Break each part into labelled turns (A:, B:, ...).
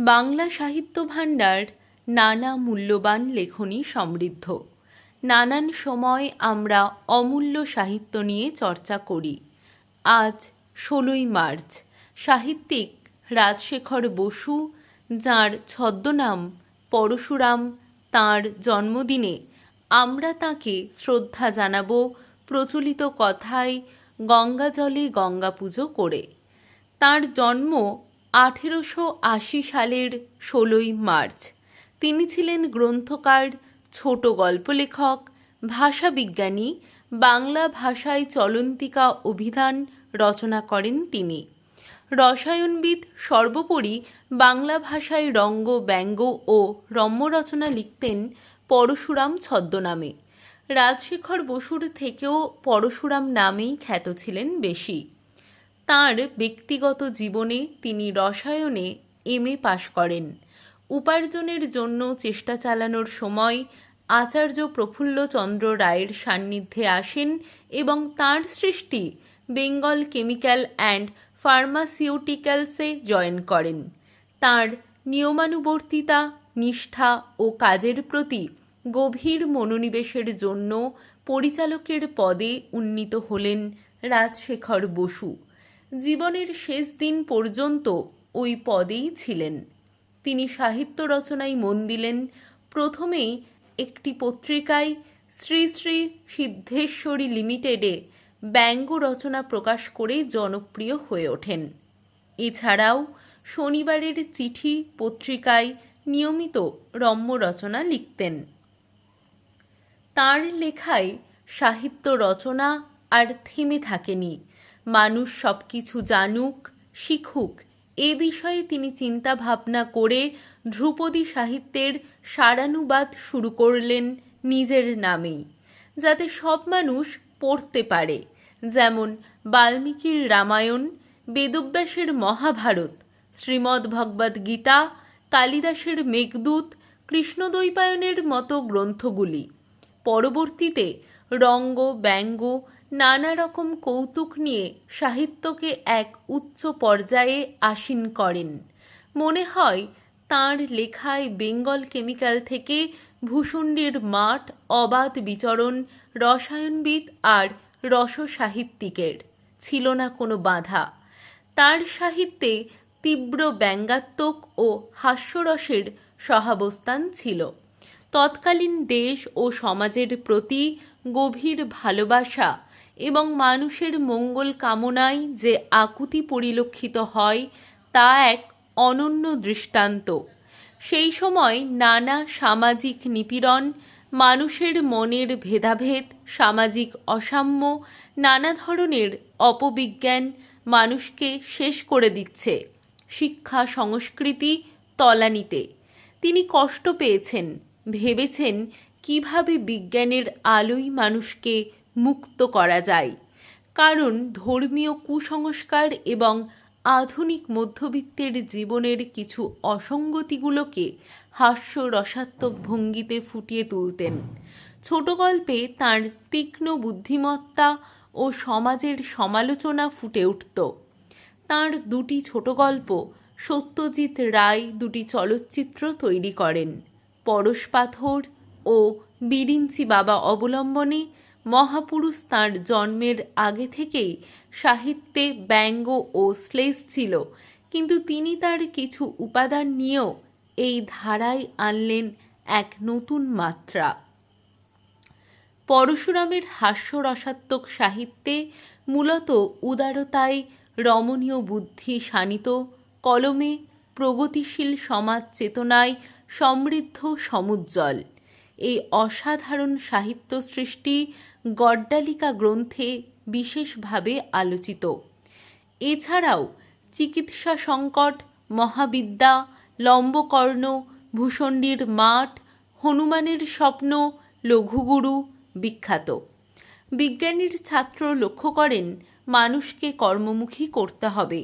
A: বাংলা সাহিত্য ভাণ্ডার নানা মূল্যবান লেখনী সমৃদ্ধ। নানান সময় আমরা অমূল্য সাহিত্য নিয়ে চর্চা করি। আজ ১৬ই মার্চ, সাহিত্যিক রাজশেখর বসু, যাঁর ছদ্মনাম পরশুরাম, তাঁর জন্মদিনে আমরা তাঁকে শ্রদ্ধা জানাব প্রচলিত কথায় গঙ্গাজলে গঙ্গা পুজো করে। তাঁর জন্ম ১৮৮০ সালের ১৬ই মার্চ। তিনি ছিলেন গ্রন্থকার, ছোট গল্প লেখক, ভাষাবিজ্ঞানী। বাংলা ভাষায় চলন্তিকা অভিধান রচনা করেন তিনি। রসায়নবিদ। সর্বোপরি বাংলা ভাষায় রঙ্গ, ব্যঙ্গ ও রম্য রচনা লিখতেন পরশুরাম ছদ্মনামে। রাজশেখর বসুর থেকেও পরশুরাম নামেই খ্যাত ছিলেন বেশি। তাঁর ব্যক্তিগত জীবনে তিনি রসায়নে এমএ পাশ করেন। উপার্জনের জন্য চেষ্টা চালানোর সময় আচার্য প্রফুল্লচন্দ্র রায়ের সান্নিধ্যে আসেন এবং তাঁর সৃষ্টি বেঙ্গল কেমিক্যাল অ্যান্ড ফার্মাসিউটিক্যালসে জয়েন করেন। তাঁর নিয়মানুবর্তিতা, নিষ্ঠা ও কাজের প্রতি গভীর মনোনিবেশের জন্য পরিচালকের পদে উন্নীত হলেন রাজশেখর বসু। জীবনের শেষ দিন পর্যন্ত ওই পদেই ছিলেন। তিনি সাহিত্য রচনায় মন দিলেন। প্রথমেই একটি পত্রিকায় শ্রী শ্রী সিদ্ধেশ্বরী লিমিটেডে ব্যঙ্গ রচনা প্রকাশ করে জনপ্রিয় হয়ে ওঠেন। এছাড়াও শনিবারের চিঠি পত্রিকায় নিয়মিত রম্য রচনা লিখতেন। তাঁর লেখায় সাহিত্য রচনা আর থেমে থাকেনি। মানুষ সব কিছু জানুক, শিখুক, এ বিষয়ে তিনি চিন্তা ভাবনা করে ধ্রুপদী সাহিত্যের সারানুবাদ শুরু করলেন নিজের নামেই, যাতে সব মানুষ পড়তে পারে। যেমন বাল্মীকির রামায়ণ, বেদব্যাসের মহাভারত, শ্রীমদ্ভগবদ্ গীতা, কালিদাসের মেঘদূত, কৃষ্ণদ্বৈপায়নের মতো গ্রন্থগুলি। পরবর্তীতে রঙ্গ, ব্যঙ্গ, নানা রকম কৌতুক নিয়ে সাহিত্যকে এক উচ্চ পর্যায়ে আসীন করেন। মনে হয় তাঁর লেখায় বেঙ্গল কেমিক্যাল থেকে ভূষণ্ডীর মাঠ, অবাধ বিচরণ, রসায়নবিদ আর রসসাহিত্যিকের ছিল না কোনো বাধা। তাঁর সাহিত্যে তীব্র ব্যঙ্গাত্মক ও হাস্যরসের সহাবস্থান ছিল। তৎকালীন দেশ ও সমাজের প্রতি গভীর ভালোবাসা এবং মানুষের মঙ্গল কামনায় যে আকুতি পরিলক্ষিত হয়, তা এক অনন্য দৃষ্টান্ত। সেই সময় নানা সামাজিক নিপীড়ন, মানুষের মনের ভেদাভেদ, সামাজিক অসাম্য, নানা ধরনের অপবিজ্ঞান মানুষকে শেষ করে দিচ্ছে। শিক্ষা সংস্কৃতি তলানিতে। তিনি কষ্ট পেয়েছেন, ভেবেছেন কিভাবে বিজ্ঞানের আলোয় মানুষকে মুক্ত করা যায়। কারণ ধর্মীয় কুসংস্কার এবং আধুনিক মধ্যবিত্তের জীবনের কিছু অসঙ্গতিগুলোকে হাস্যরসাত্মক ভঙ্গিতে ফুটিয়ে তুলতেন। ছোট গল্পে তাঁর তীক্ষ্ণ বুদ্ধিমত্তা ও সমাজের সমালোচনা ফুটে উঠত। তাঁর দুটি ছোট গল্প সত্যজিৎ রায় দুটি চলচ্চিত্র তৈরি করেন। পরশপাথর ও বিরিঞ্চি বাবা অবলম্বনে। মহাপুরুষ তাঁর জন্মের আগে থেকেই সাহিত্যে ব্যঙ্গ ও শ্লেষ ছিল, কিন্তু তিনি তার কিছু উপাদান নিয়েও এই ধারায় আনলেন এক নতুন মাত্রা। পরশুরামের হাস্যরসাত্মক সাহিত্যে মূলত উদারতায়, রমণীয় বুদ্ধি শানিত কলমে, প্রগতিশীল সমাজ চেতনায় সমৃদ্ধ সমুজ্জ্বল। এই অসাধারণ সাহিত্য সৃষ্টি গড্ডালিকা গ্রন্থে বিশেষভাবে আলোচিত। এছাড়াও চিকিৎসা সংকট, মহাবিদ্যা, লম্বকর্ণ, ভূষণ্ডীর মাঠ, হনুমানের স্বপ্ন, লঘুগুরু বিখ্যাত। বিজ্ঞানীর ছাত্র লক্ষ্য করেন মানুষকে কর্মমুখী করতে হবে,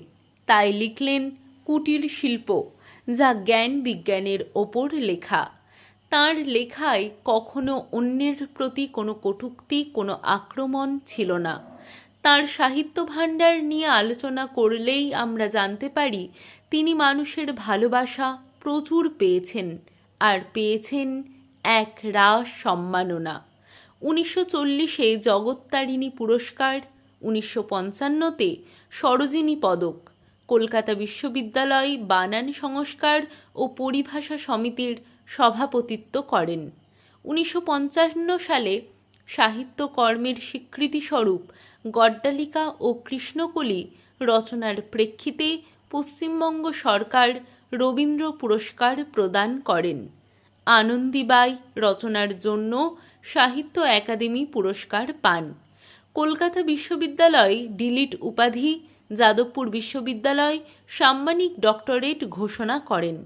A: তাই লিখলেন কুটির শিল্প, যা জ্ঞান বিজ্ঞানের ওপর লেখা। তাঁর লেখায় কখনো অন্যের প্রতি কোনো কটূক্তি, কোনো আক্রমণ ছিল না। তাঁর সাহিত্য ভাণ্ডার নিয়ে আলোচনা করলেই আমরা জানতে পারি তিনি মানুষের ভালোবাসা, প্রচুর পেয়েছেন, আর পেয়েছেন এক রাস সম্মাননা। 1940-এ জগত্তারিণী পুরস্কার, 1955-তে সরোজিনী পদক, কলকাতা বিশ্ববিদ্যালয় বানান সংস্কার ও পরিভাষা সমিতির সভাপতিত্ব করেন। 1955 সালে সাহিত্যকর্মের স্বীকৃতিস্বরূপ গড্ডালিকা ও কৃষ্ণকলি রচনার প্রেক্ষিতে পশ্চিমবঙ্গ সরকার রবীন্দ্র পুরস্কার প্রদান করেন। আনন্দীবাই রচনার জন্য সাহিত্য একাডেমি পুরস্কার পান। কলকাতা বিশ্ববিদ্যালয় ডিলিট উপাধি, যাদবপুর বিশ্ববিদ্যালয় সাম্মানিক ডক্টরেট ঘোষণা করেন।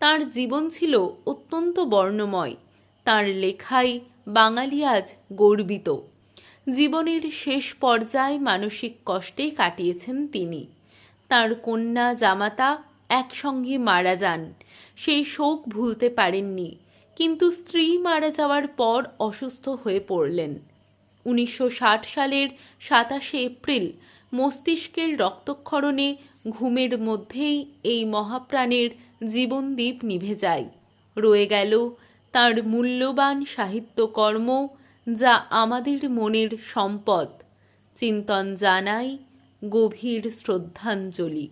A: তাঁর জীবন ছিল অত্যন্ত বর্ণময়। তাঁর লেখায় বাঙালি আজ গর্বিত। জীবনের শেষ পর্যায়ে মানসিক কষ্টে কাটিয়েছেন তিনি। তাঁর কন্যা জামাতা একসঙ্গে মারা যান। সেই শোক ভুলতে পারেননি, কিন্তু স্ত্রী মারা যাওয়ার পর অসুস্থ হয়ে পড়লেন। 1960 সালের 27শে এপ্রিল মস্তিষ্কের রক্তক্ষরণে ঘুমের মধ্যেই এই মহাপ্রাণের জীবনদীপ নিভে যায়। রয়ে গেল তাঁর মূল্যবান সাহিত্যকর্ম, যা আমাদের মনের সম্পদ। চিন্তন জানাই গভীর শ্রদ্ধাঞ্জলি।